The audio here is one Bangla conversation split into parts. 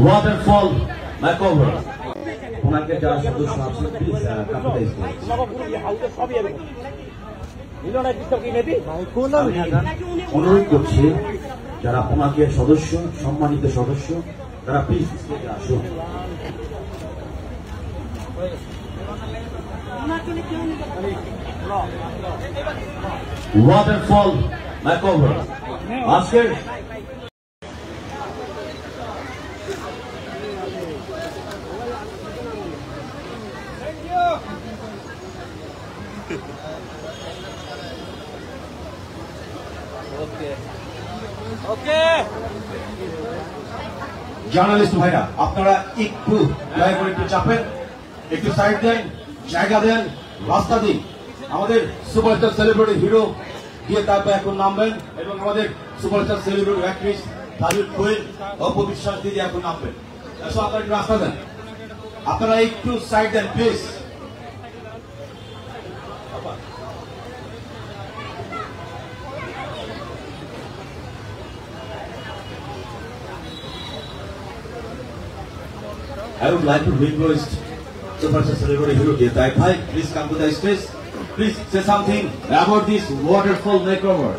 ওয়াটারফল ম্যাকওভার ওনাকে যারা সদস্য আছেন প্লিজ কাপিটাইজ অনুরোধ করছি যারা ওনাকে সদস্য সম্মানিত সদস্য তারা প্লিজ আসুন। ওয়াটারফল ম্যাকওভার আজকের জার্নালিস্ট ভাইরা আপনারা একটু দয়া করে একটু চাপেন, একটু সাইড দেন, জায়গা দেন, রাস্তা দিন। আমাদের সুপারস্টার সেলিব্রিটি হিরো দিয়ে তারপর এখন নামবেন এবং আমাদের সুপারস্টার সেলিব্রিটি অ্যাক্ট্রেস তাজুল কোয়েল অপবিশ্বাস দিদি এখন নামবেন। আপনারা একটু রাস্তা দেন, আপনারা একটু সাইড দেন please. I would like to request Superstar Celebrity Hero Detai Bhai, please come to the stage. Please say something about this waterfall makeover.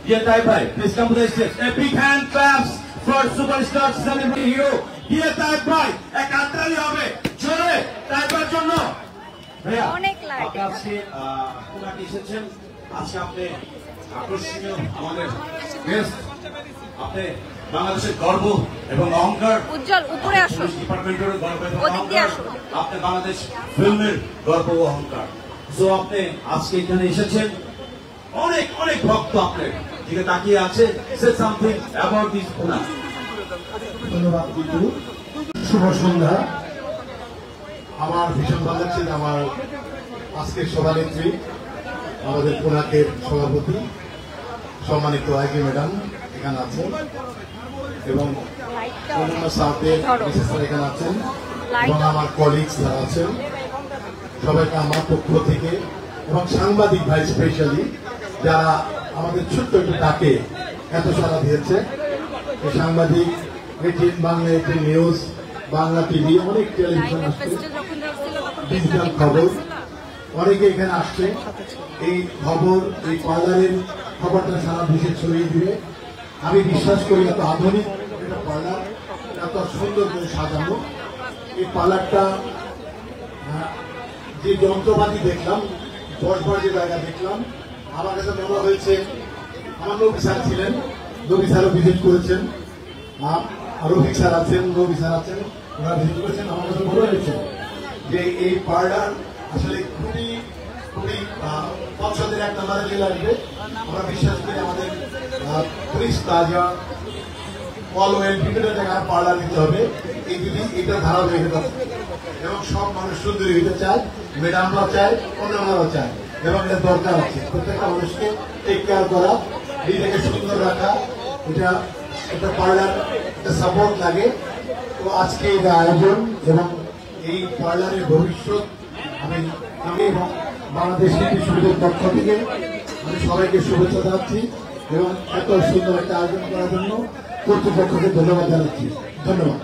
Detai Bhai, please come to the stage. A big hand claps for Superstar Celebrity Hero Detai Bhai. এক আত্রালি হবে জোরে তাইবার জন্য। ভাইয়া আপনি আজকে ওনাকে এসেছেন, আজকে আপনি আকর্ষণীয় আমাদের গেস্ট, আপনি বাংলাদেশের গর্ব এবং অহংকার, উজ্জ্বল উপরে আসুন, ডিপার্টমেন্টের গর্ব এবং ওদিকে আসুন, আপনি বাংলাদেশ ফিল্মের গর্ব ও অহংকার। সো আপনি আজকে এখানে এসেছেন, অনেক অনেক ভক্ত আপনার দিকে তাকিয়ে আছে। সে সামথিং অ্যাবাউট দিস পুনা। ধন্যবাদ কিন্তু শুভ সন্ধ্যা। আমার ভীষণ ভালো লাগছে যে আমার আজকের সভানেত্রী আমাদের পুনাকের সভাপতি সম্মানিত আইজি ম্যাডাম এখানে আছেন এবং অন্যান্য সাউথের বিশেষজ্ঞ এখানে আছেন এবং আমার কলিগস যারা আছেন সবাইকে আমার পক্ষ থেকে এবং সাংবাদিক ভাই স্পেশালি যারা আমাদের ছোট্ট একটু ডাকে এত সাড়া দিয়েছে, এই সাংবাদিক ATN Bangla, ATN news, Bangla TV, অনেক টেলিভিশন আসছে, ডিজিটাল খবর অনেকে এখানে আসছে। এই খবর, এই পার্লারের খবরটা সারা দেশে ছড়িয়ে দিবে। আমি বিশ্বাস করি এত আধুনিক একটা পার্লার, এত সুন্দর করে সাজানো এই পার্লারটা, যে যন্ত্রপাতি দেখলাম, বসবার যে জায়গা দেখলাম, আমার কাছে মনে হয়েছে আমার নবী স্যার ছিলেন, নবী স্যারও ভিজিট করেছেন, রফিক স্যার আছেন, নবী স্যার আছেন, ওনারা ভিজিট করেছেন। আমার কাছে মনে হয়েছে যে এই পার্লার আসলে খুবই খুবই পছন্দের এক নাম্বারে চলে আসবে। আমরা বিশ্বাস করি আমাদের পুলিশ তাজা অলওয়েল বিভিন্ন জায়গায় পার্লার দিতে হবে, এই যদি এটা ধারাবাহিকতা এবং সব মানুষ সুন্দরী হইতে চায়, ম্যাডামরা চায়, অন্যান্যরা চায় এবং এটা দরকার আছে। প্রত্যেকটা মানুষকে টেক কেয়ার করা, নিজেকে সুন্দর রাখা, এটা একটা পার্লার একটা সাপোর্ট লাগে। তো আজকে এই আয়োজন এবং এই পার্লারের ভবিষ্যৎ আমি এবং বাংলাদেশ শিল্পীদের পক্ষ থেকে আমি সবাইকে শুভেচ্ছা জানাচ্ছি এবং এত সুন্দর একটা আয়োজন করার জন্য কর্তৃপক্ষকে ধন্যবাদ জানাচ্ছি। ধন্যবাদ।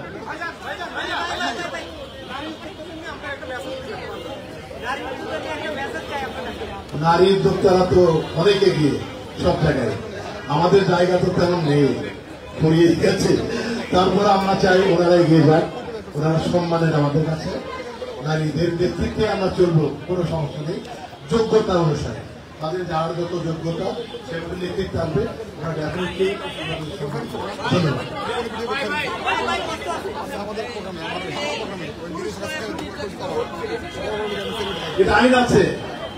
নারী উদ্যোক্তারা তো অনেক এগিয়ে সব জায়গায়, আমাদের জায়গা তো তেমন নেই, পড়িয়ে গেছে। তারপরে আমরা চাই ওনারা এগিয়ে যাক, ওনারা সম্মানের আমাদের কাছে। নারীদের নেতৃত্বে আমরা চলবো, কোনো সমস্যা নেই, যোগ্যতা অনুসারে তাদের যার যত যোগ্যতা সেগুলো নেতৃত্ব আনবে। আমরা ডেফিনেটলি ধন্যবাদ। এটা আইন আছে,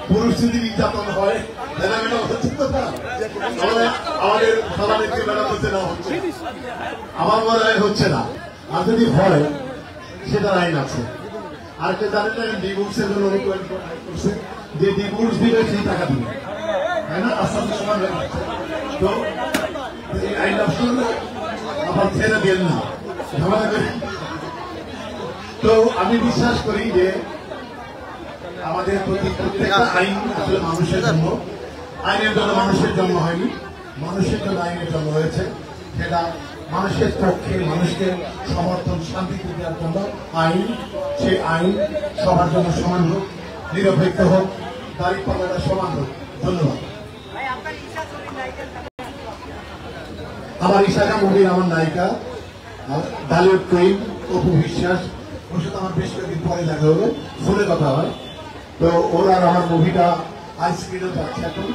পুরুষ যদি নির্যাতন হয় আমাদের সভানেত্রী মেলা করতে দেওয়া হচ্ছে, আমার মনে হয় হচ্ছে না, আর যদি হয় সেটার আইন আছে। আরেকটা জানেন না, ডিভোর্সের জন্য রিকোয়েস্ট করছে যে ডিভোর্স দিলে সেই টাকা দিবে, তাই না? আস্তে আস্তে সমান হয়ে যাচ্ছে। তো এই আইনটা শুনলে আবার ছেড়ে দেন না, ঝামেলা করে। তো আমি বিশ্বাস করি যে আমাদের প্রত্যেকটা আইন আসলে মানুষের জন্য, আইনের জন্য মানুষের জন্ম হয়নি, মানুষের জন্য আইনের জন্ম হয়েছে। সেটা মানুষের পক্ষে মানুষকে সমর্থন শান্তিতে দেওয়ার জন্য আইন, সেই আইন সবার জন্য সমান হোক, নিরপেক্ষ হোক, দাঁড়িপাল্লাটা সমান হোক। ধন্যবাদ। আমার ইশাকা মুভির আমার নায়িকা ডালিউড কুইন অপু বিশ্বাস, ওর সাথে আমার বেশ কয়েকদিন পরে দেখা হলো, ফোনে কথা হয়। তো ওর আর আমার মুভিটা আইস্ক্রিনও যাচ্ছে এখন।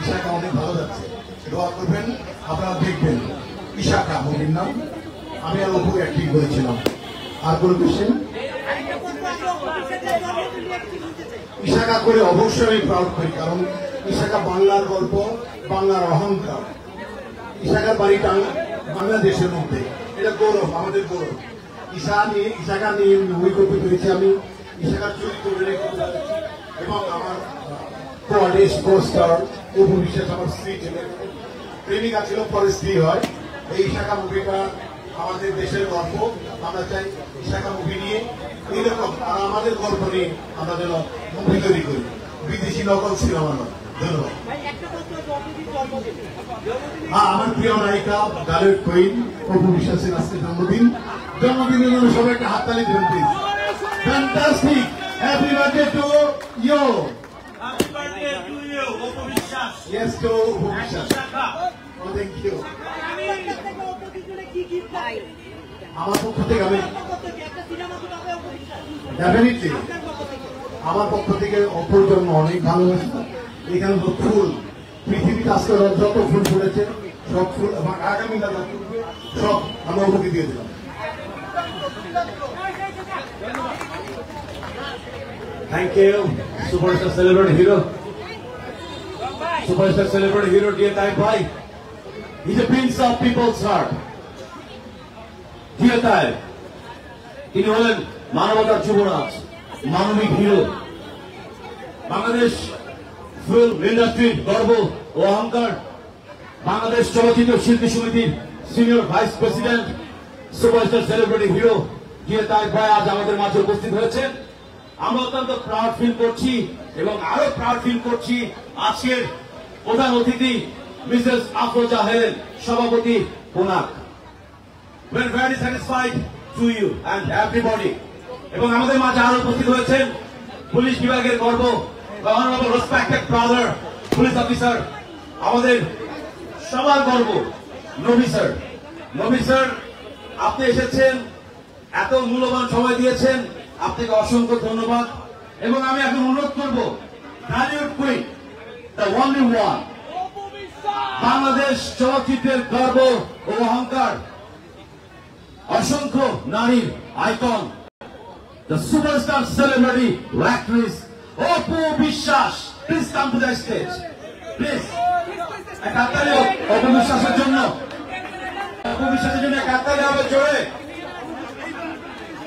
ইশাকা অনেক ভালো যাচ্ছে, দোয়া করবেন, আপনারা দেখবেন। ইশাকা মুভির নাম, আমি আর অপু অ্যাক্টিং করেছিলাম। আর কোনো কোয়েশ্চেন? ইশাকা করে অবশ্যই আমি প্রাউড করি, কারণ ইশাকা বাংলার গল্প, বাংলার অহংকার। ইশাকার বাড়িটা বাংলাদেশের মধ্যে, এটা গৌরব, আমাদের গৌরব। ইশাকা নিয়ে মুভি করতে পেরেছি আমি, ইশাকার চরিত্র এবং আমার অপু বিশ্বাস আমার স্ত্রী ছিলেন, প্রেমিকা ছিল, পরে স্ত্রী হয়। এই ইশাকা মুভিটা আমাদের দেশের গল্প। আমরা চাই ইশাকা মুভি নিয়ে এইরকম আর আমাদের গল্প নিয়ে আমরা যেন মুভি তৈরি করি, বিদেশি নকল সিনেমা নয়। ধন্যবাদ। হ্যাঁ, আমার প্রিয় নায়িকা ডালিউড কুইন অপু বিশ্বাসের আজকে জন্মদিন। জন্মদিনের জন্য সবাই একটা হাততালি দেবেন please. Fantastic, happy birthday to you. Happy birthday to you, Opu Bishas. Yes, to Opu Bishas. Oh, thank you. আমার পক্ষ থেকে আমি ডেফিনেটলি আমার পক্ষ থেকে অপুর জন্য অনেক ভালোবাসা। এখানে তো ফুল, পৃথিবীতে আজকে যত ফুল ফুটেছে সব ফুল এবং আগামী সব আমরা অপুকে দিয়ে দিলাম। Thank you, superstar celebrity hero. Superstar celebrity hero, dear Taib Bhai. He's a prince of people's heart. Dear Taib, তিনি হলেন মানবতার যুবরাজ, মানবিক হিরো, বাংলাদেশ ফিল্ম ইন্ডাস্ট্রির গর্ব ও অহংকার, বাংলাদেশ চলচ্চিত্র শিল্পী সমিতির senior vice president, superstar celebrity hero dear Taib ভাই আজ আমাদের মাঝে উপস্থিত হয়েছেন। আমরা অত্যন্ত প্রাউড ফিল করছি এবং আরো প্রাউড ফিল করছি আজকের প্রধান অতিথি মিসেস আফরোজা হেলেন, সভাপতি Konark. We're very satisfied to you and everybody. এবং আমাদের মাঝে আরো উপস্থিত হয়েছেন পুলিশ বিভাগের গর্ব, the honorable respected brother police officer, আমাদের সবার গর্ব নবী স্যার। নবী স্যার, আপনি এসেছেন, এত মূল্যবান সময় দিয়েছেন, আপনাকে অসংখ্য ধন্যবাদ। এবং আমি এখন অনুরোধ করব Dhallywood queen, the only one, Bangladesh চলচ্চিত্রের গর্ব ও অহংকার, অসংখ্য নারীর icon, the superstar celebrity actress Apu Biswas, please come to the stage please. এক হাততালি অপু বিশ্বাসের জন্য, অপু বিশ্বাসের জন্য এক হাততালি হবে জোরে।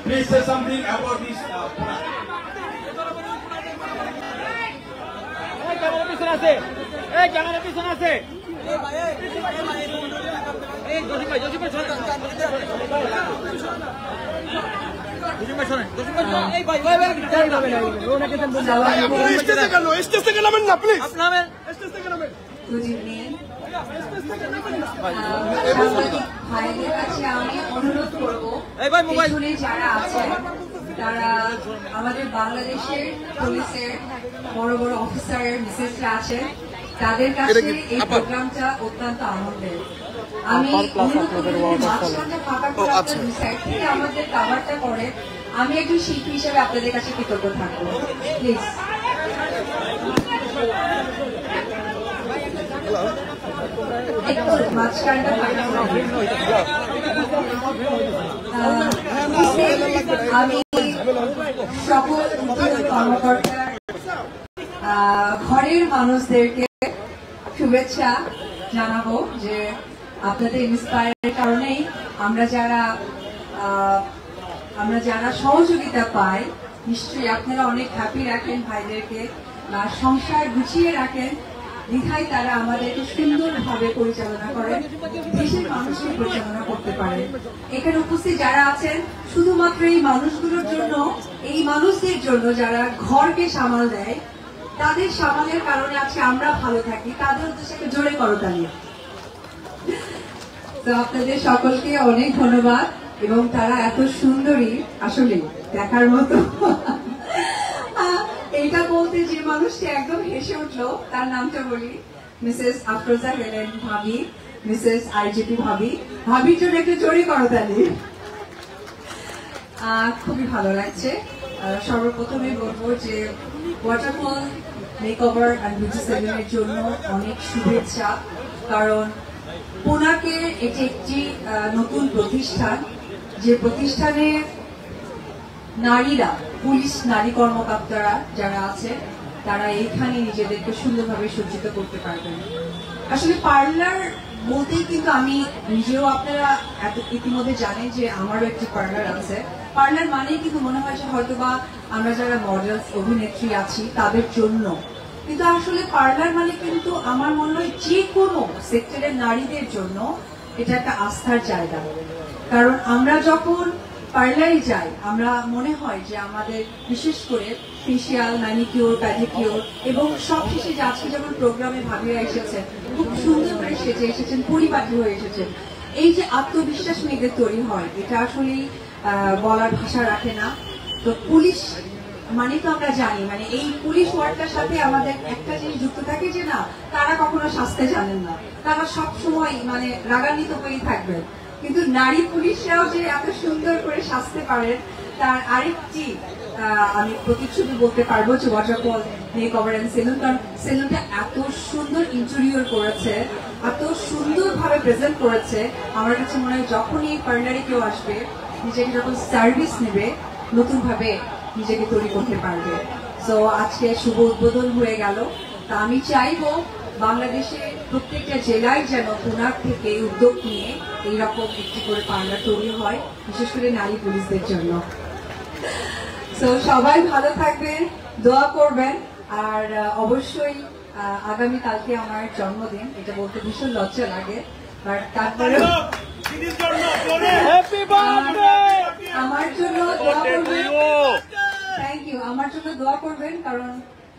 Please say something about this. Camera পিছনে আছে, এই ক্যামেরা পিছনে আছে। ভাইদের কাছে আমি অনুরোধ করবো যারা আছেন তারা আমাদের বাংলাদেশের পুলিশের বড় বড় অফিসারের মিসেসরা আছেন, তাদের কাছে এই প্রোগ্রামটা অত্যন্ত আনন্দের। আমি অনুরোধ করবো মাঝখানটা ফাঁকা করে আপনার দুই সাইড থেকে আমাদের কাভারটা করে আমি একজন শিল্পী হিসেবে আপনাদের কাছে কৃতজ্ঞ থাকবো। প্লিজ একটু মাঝখানটা ফাঁকা করে। আমি সকল কর্মকর্তার ঘরের মানুষদেরকে শুভেচ্ছা জানাবো যে আপনাদের ইন্সপায়ারের কারণেই আমরা যারা সহযোগিতা পাই, নিশ্চয়ই আপনারা অনেক হ্যাপি রাখেন ভাইদেরকে, সংসার গুছিয়ে রাখেন, দ্বিধায় তারা আমাদেরকে সুন্দরভাবে পরিচালনা করেন, দেশের মানুষকে পরিচালনা করতে পারেন। এখানে উপস্থিত যারা আছেন শুধুমাত্র এই মানুষগুলোর জন্য, এই মানুষদের জন্য যারা ঘরকে সামাল দেয়, তাদের সামালের কারণে আছে আমরা ভালো থাকি, তাদের উদ্দেশ্যে জোরে করতালি। তো আপনাদের সকলকে অনেক ধন্যবাদ এবং তারা এত সুন্দরী আসলে দেখার মতো এইটা বলতে যে মানুষটি একদম হেসে উঠলো তার নামটা বলি মিসেস আফরোজা হেলেন ভাবি মিসেস আইজিপি ভাবি ভাবির জন্য একটু জোরে করতালি খুবই ভালো লাগছে সর্বপ্রথমে বলবো যে ওয়াটারফল মেকওভার অ্যান্ড বিউটি সেলুনের জন্য অনেক শুভেচ্ছা কারণ পুনাকে এটি একটি নতুন প্রতিষ্ঠান যে প্রতিষ্ঠানে নারীরা পুলিশ নারী কর্মকর্তারা যারা আছে তারা এইখানে নিজেদেরকে সুন্দরভাবে সজ্জিত করতে পারবেন আসলে পার্লার বলতেই কিন্তু আমি নিজেও আপনারা ইতিমধ্যে জানেন যে আমারও একটি পার্লার আছে পার্লার মানেই কিন্তু মনে হয় যে হয়তোবা আমরা যারা মডেল অভিনেত্রী আছি তাদের জন্য কিন্তু আসলে পার্লার মানে কিন্তু আমার মনে হয় যে কোনো সেক্টরের নারীদের জন্য এটা একটা আস্থার জায়গা কারণ আমরা যখন পার্লারে যাই আমরা মনে হয় যে আমাদের বিশেষ করে ফেসিয়াল ম্যানিকিউর প্যাডিকিউর এবং সব শেষে যে আজকে যেমন প্রোগ্রামে ভাবিরা এসেছেন খুব সুন্দর করে সেজে এসেছেন পরিপাটি হয়ে এসেছেন এই যে আত্মবিশ্বাস মেয়েদের তৈরি হয় এটা আসলেই বলার ভাষা রাখে না তো পুলিশ মানে তো আমরা জানি মানে এই পুলিশ ওয়ার্ডটার সাথে আমাদের একটা জিনিস যুক্ত থাকে যে না তারা কখনো শাস্তে জানেন না তারা সব সময় মানে রাগান্বিত হয়েই থাকবেন কিন্তু নারী পুলিশরাও যে এত সুন্দর করে সাজতে পারেন তার আরেকটি আমি প্রতিচ্ছবি বলতে পারবো যে ওয়াটারফল মেকওভার এন্ড সেলুন কারণ সেলুনটা এত সুন্দর ইন্টেরিয়র করেছে এত সুন্দরভাবে প্রেজেন্ট করেছে আমার কাছে মনে হয় যখনই এই পার্লারে কেউ আসবে নিজেকে যখন সার্ভিস নেবে নতুন ভাবে নিজেকে তৈরি করতে পারবে তো আজকে শুভ উদ্বোধন হয়ে গেল তা আমি চাইবো বাংলাদেশে প্রত্যেকটা জেলায় যেন পুনার থেকে উদ্যোগ নিয়ে এইরকম একটি করে পার্লার তৈরি হয় বিশেষ করে নারী পুলিশদের জন্য তো সবাই ভালো থাকবেন দোয়া করবেন আর অবশ্যই আগামীকালকে আমার জন্মদিন এটা বলতে ভীষণ লজ্জা লাগে বাট তারপরে আমার জন্য দোয়া করবেন থ্যাংক ইউ আমার জন্য দোয়া করবেন কারণ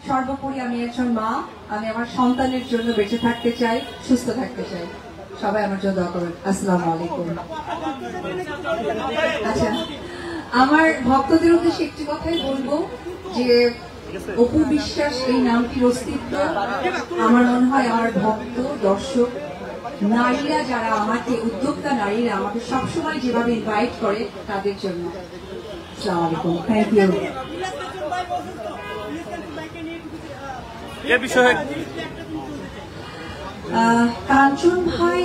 সর্বোপরি আমি একজন মা আমি আমার সন্তানের জন্য বেঁচে থাকতে চাই সুস্থ থাকতে চাই সবাই আমার জন্য দোয়া করবেন আসসালামু আলাইকুম আচ্ছা আমার ভক্তদের উদ্দেশ্যে একটি কথাই বলবো যে অপু বিশ্বাস এই নামটির অস্তিত্ব আমার মনে হয় আমার ভক্ত দর্শক নারীরা যারা আমাকে উদ্যোক্তা নারীরা আমাকে সবসময় যেভাবে ইনভাইট করে তাদের জন্য আসসালামু আলাইকুম থ্যাংক ইউ কাঞ্চন ভাই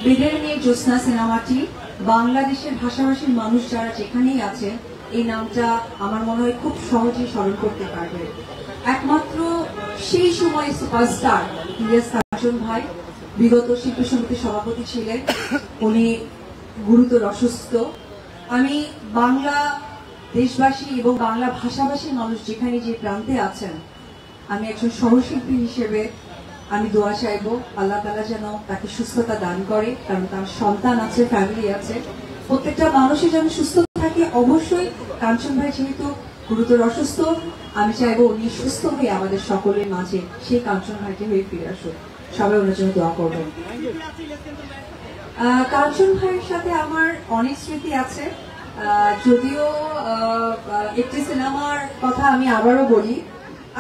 বেদের মেয়ে জ্যোৎস্না সিনেমাটি বাংলাদেশের ভাষাভাষীর মানুষ যারা যেখানেই আছে এই নামটা আমার মনে হয় খুব সহজেই স্মরণ করতে পারবে একমাত্র সেই সময় সুপারস্টার ইলিয়াস কাঞ্চন ভাই বিগত শিল্পী সমিতির সভাপতি ছিলেন উনি গুরুতর অসুস্থ আমি বাংলা দেশবাসী এবং বাংলা ভাষাভাষী মানুষ যেখানে যে প্রান্তে আছেন আমি একজন সহশিল্পী হিসেবে আমি দোয়া চাইবো আল্লাহ তাআলা যেন তাকে সুস্থতা দান করে কারণ তার সন্তান আছে ফ্যামিলি আছে প্রত্যেকটা মানুষই যেন সুস্থ থাকে অবশ্যই কাঞ্চন ভাই যেহেতু গুরুতর অসুস্থ আমি চাইবো উনি সুস্থ হয়ে আমাদের সকলের মাঝে সেই কাঞ্চন ভাইকে হয়ে ফিরে আসুক সবাই ওনার জন্য দোয়া করবেন কাঞ্চন ভাইয়ের সাথে আমার অনেক স্মৃতি আছে যদিও একটি সিনেমার কথা আমি আবারও বলি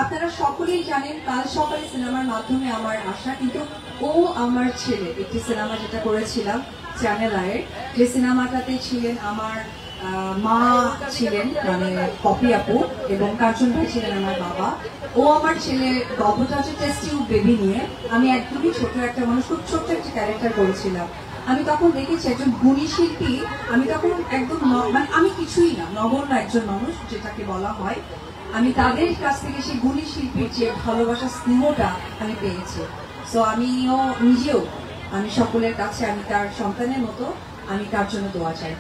আপনারা সকলেই জানেন কাল সকালে সিনেমার মাধ্যমে আমার আসা কিন্তু ও আমার ছেলে একটি সিনেমা যেটা করেছিলাম চ্যানেল আয়ের যে সিনেমাটাতে ছিলেন আমার মা ছিলেন মানে পপি আপু এবং কাঞ্চন ভাই ছিলেন আমার বাবা ও আমার ছেলে গল্পটা হচ্ছে টেস্ট টিউব বেবি নিয়ে আমি একদমই ছোট একটা মানুষ খুব ছোট্ট একটা ক্যারেক্টার করেছিলাম আমি তখন দেখেছি একজন গুণী শিল্পী আমি তখন একদম মানে আমি কিছুই না নগণ্য একজন মানুষ যেটাকে বলা হয় আমি তাদের কাছ থেকে সেই গুণী শিল্পীর যে ভালোবাসা স্নেহটা আমি পেয়েছি সো আমিও নিজেও আমি সকলের কাছে আমি তার সন্তানের মতো আমি তার জন্য দোয়া চাই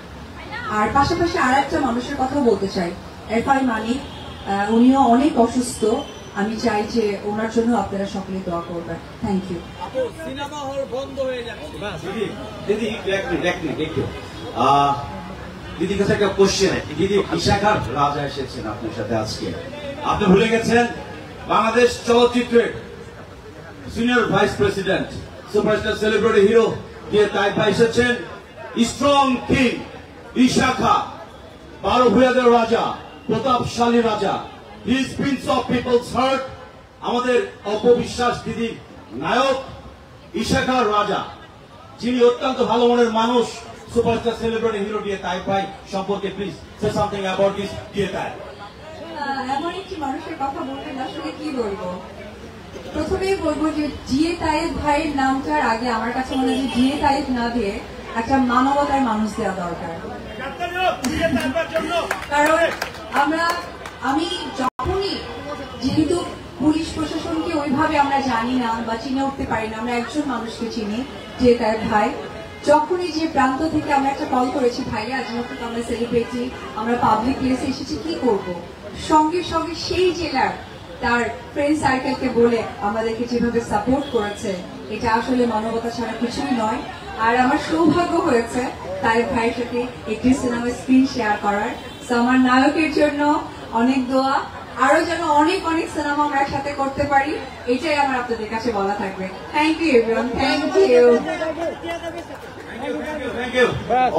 আর পাশাপাশি আর একটা মানুষের কথা বলতে চাই এফআই মানিক উনিও অনেক অসুস্থ আমি চাই যে ওনার জন্য আপনারা সকলে দোয়া করবেন থ্যাংক ইউ সিনেমা হল বন্ধ হয়ে যাচ্ছে দিদি একটু দিদির কাছে একটা কোশ্চেন দিদি বিশাখার রাজা এসেছেন আপনার সাথে আজকে আপনি ভুলে গেছেন বাংলাদেশ চলচ্চিত্রের senior vice president superstar celebrity hero দিয়ে তাইফা এসেছেন স্ট্রং কিং ইশাখা 12 ভূয়াদের রাজা প্রতাপশালী রাজা he is prince of people's heart আমাদের অপবিশ্বাস দিদির নায়ক ইশাখার রাজা যিনি অত্যন্ত ভালো মনের মানুষ সুপারস্টার সেলিব্রিটি হিরো দিয়ে তাইফাই সম্পর্কে please say something about this দিয়ে তাই এমন একটি মানুষের কথা বলবেন আসলে কি বলবো প্রথমেই বলবো যে জিএ তায়েব ভাইয়ের নামটার আগে আমার কাছে মনে হয় জিএ তায়েব না দিয়ে একটা মানবতার মানুষ দেওয়া দরকার কারণ আমি যখনই যেহেতু পুলিশ প্রশাসনকে ওইভাবে আমরা জানি না বা চিনে উঠতে পারি না আমরা একজন মানুষকে চিনি জিএ তায়েব ভাই যখনই যে প্রান্ত থেকে আমরা একটা কল করেছি ভাইয়া আজ মতো আমরা সেলিব্রিটি আমরা পাবলিক প্লেসে এসেছি কি করব সঙ্গে সঙ্গে সেই জেলার তার ফ্রেন্ড সার্কেলকে বলে আমাদেরকে যেভাবে সাপোর্ট করেছে এটা আসলে মানবতা ছাড়া কিছুই নয় আর আমার সৌভাগ্য হয়েছে তাই ভাইয়ের সাথে একটি সিনেমার স্ক্রিন শেয়ার করার তো আমার নায়কের জন্য অনেক দোয়া আরো যেন অনেক অনেক সিনেমা আমরা একসাথে করতে পারি এটাই আমার আপনাদের কাছে বলা থাকবে thank you everyone thank you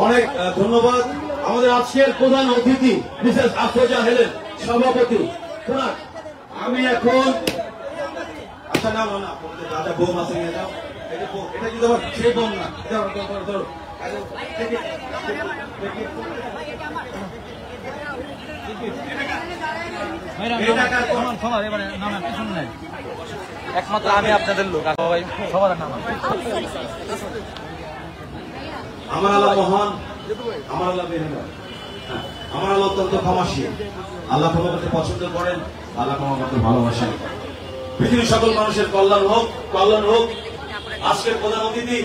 অনেক ধন্যবাদ আমাদের আজকের প্রধান অতিথি মিসেস আফরোজা হেলেন সভাপতি আমি এখন আচ্ছা না না দাদা বোম আছে নিয়ে যাও এটা কিন্তু আবার সেই বোম না ধরো একমাত্র আমি আপনাদের লোক সবাই সবার নাম আমার আল্লাহ মহান আমার আল্লাহ মেহমান আমার আল্লাহ অত্যন্ত ক্ষমাশীল আল্লাহ ক্ষমা করতে পছন্দ করেন আল্লাহ ক্ষমা করতে ভালোবাসেন পৃথিবীর সকল মানুষের কল্যাণ হোক আজকের প্রধান অতিথি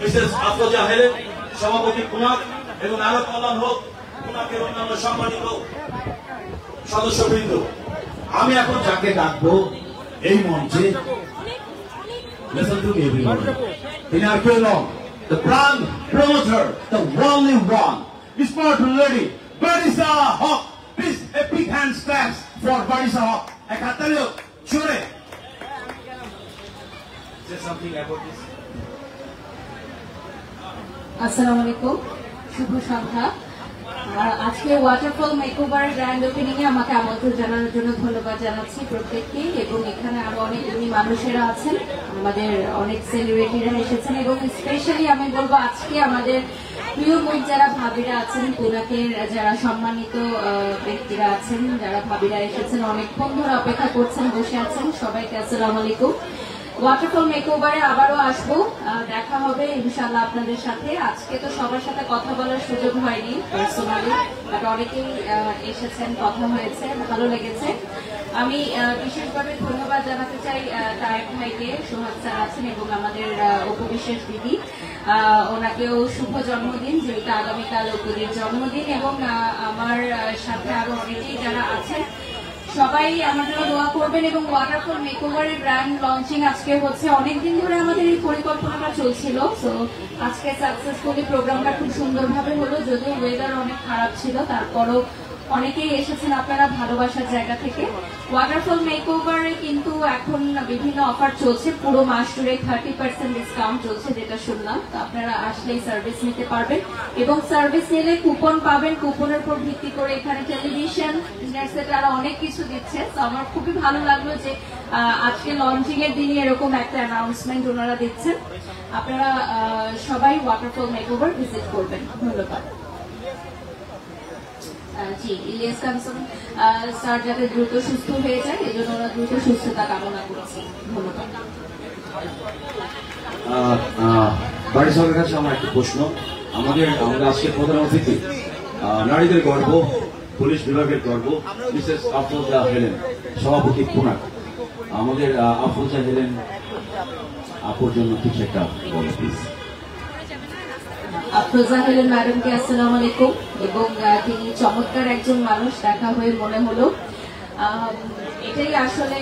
মিসেস আফরোজা হেলেন সভাপতি কুনাক এবং আরো কল্যাণ হোক কুনাকের অন্যান্য সম্মানিত সদস্যবৃন্দ আমি এখন যাকে ডাকবো এই মঞ্চে listen to me everyone তিনি আর কেউ নন the brand promoter the only one smart lady Barisa Haq please a big hand claps for Barisa Haq এক হাততালি হোক জোরে say something about this আসসালামু আলাইকুম শুভ সন্ধ্যা আজকে ওয়াটারফল মেকওভার গ্র্যান্ড ওপেনিং এ আমাকে আমন্ত্রণ জানানোর জন্য ধন্যবাদ জানাচ্ছি প্রত্যেককে এবং এখানে আরো অনেক মানুষেরা আছেন আমাদের অনেক সেলিব্রিটিরা এসেছেন এবং স্পেশালি আমি বলবো আজকে আমাদের প্রিয় মুখ যারা ভাবিরা আছেন কোনাকের যারা সম্মানিত ব্যক্তিরা আছেন যারা ভাবিরা এসেছেন অনেকক্ষণ ধরে অপেক্ষা করছেন বসে আছেন সবাইকে আসসালামু আলাইকুম ওয়াটারফল মেকওভারে আবারও আসবো দেখা হবে ইনশাআল্লাহ আপনাদের সাথে আজকে তো সবার সাথে কথা বলার সুযোগ হয়নি পার্সোনালি বাট অনেকেই এসেছেন কথা হয়েছে ভালো লেগেছে আমি বিশেষভাবে ধন্যবাদ জানাতে চাই তারেক ভাইকে সোহাগ স্যার আছেন এবং আমাদের উপবিশেষ দিদি ওনাকেও শুভ জন্মদিন যেটা আগামীকাল অপুদের জন্মদিন এবং আমার সাথে আরো অনেকেই যারা আছেন সবাই আমার জন্য দোয়া করবেন এবং ওয়াটারফল মেকওভারের ব্র্যান্ড লঞ্চিং আজকে হচ্ছে অনেকদিন ধরে আমাদের এই পরিকল্পনাটা চলছিল তো আজকে সাকসেসফুলি প্রোগ্রামটা খুব সুন্দরভাবে হলো যদিও ওয়েদার অনেক খারাপ ছিল তারপরও অনেকেই এসেছেন আপনারা ভালোবাসার জায়গা থেকে ওয়াটারফল মেকওভারে কিন্তু এখন বিভিন্ন অফার চলছে পুরো মাস জুড়ে 30% ডিসকাউন্ট চলছে যেটা শুনলাম তো আপনারা আসলেই সার্ভিস নিতে পারবেন এবং সার্ভিস নিলে কুপন পাবেন কুপনের উপর ভিত্তি করে এখানে টেলিভিশন ইন্টারনেট সেট আরো অনেক কিছু দিচ্ছে তো আমার খুবই ভালো লাগলো যে আজকে লঞ্চিং এর দিনে এরকম একটা অ্যানাউন্সমেন্ট ওনারা দিচ্ছেন আপনারা সবাই ওয়াটারফল মেকওভার ভিজিট করবেন ধন্যবাদ জি ইলিয়াস কামসুম স্যার যাতে দ্রুত সুস্থ হয়ে যায় এই জন্য ওরা দ্রুত সুস্থতা কামনা করছি ধন্যবাদ বাড়ি সরকারের কাছে আমার একটা প্রশ্ন আমাদের আজকে প্রধান অতিথি নারীদের গর্ব পুলিশ বিভাগের গর্ব মিসেস আফরোজা হেলেন সভাপতি কুনাক আমাদের আফরোজা হেলেন আপুর জন্য কিছু একটা বলো প্লিজ আফরোজা হেলেন ম্যাডামকে আসসালামু আলাইকুম এবং তিনি চমৎকার একজন মানুষ দেখা হয়ে মনে হলো এটাই আসলে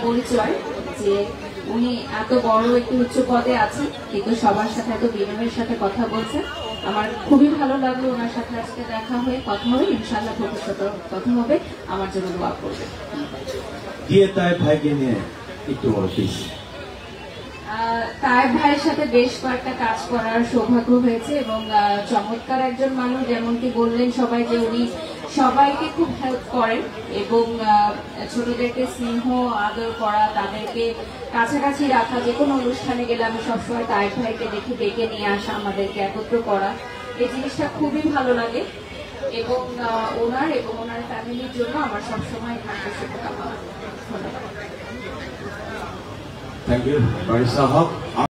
পরিচয় যে উনি এত বড় একটি উচ্চ পদে আছেন কিন্তু সবার সাথে এত বিনয়ের সাথে কথা বলছেন আমার খুবই ভালো লাগলো ওনার সাথে আজকে দেখা হয়ে কথা হবে ইনশাআল্লাহ ভবিষ্যতে কথা হবে আমার জন্য দোয়া করবেন দিয়ে তাই ভাইকে নিয়ে একটু বড় প্লিজ তায়েব ভাইয়ের সাথে বেশ কয়েকটা কাজ করার সৌভাগ্য হয়েছে এবং চমৎকার একজন মানুষ, যেমনটি বললেন সবাই যে উনি সবাইকে খুব হেল্প করেন এবং ছোটদেরকে স্নেহ আদর করা, তাদেরকে কাছাকাছি রাখা। যে কোনো অনুষ্ঠানে গেলে আমি সবসময় তায়েব ভাইকে দেখে ডেকে নিয়ে আসা, আমাদেরকে একত্র করা, এই জিনিসটা খুবই ভালো লাগে এবং ওনার এবং ওনার ফ্যামিলির জন্য আমার সবসময় থাকবে শুভকামনা। ধন্যবাদ। Thank you, Barisha Haque.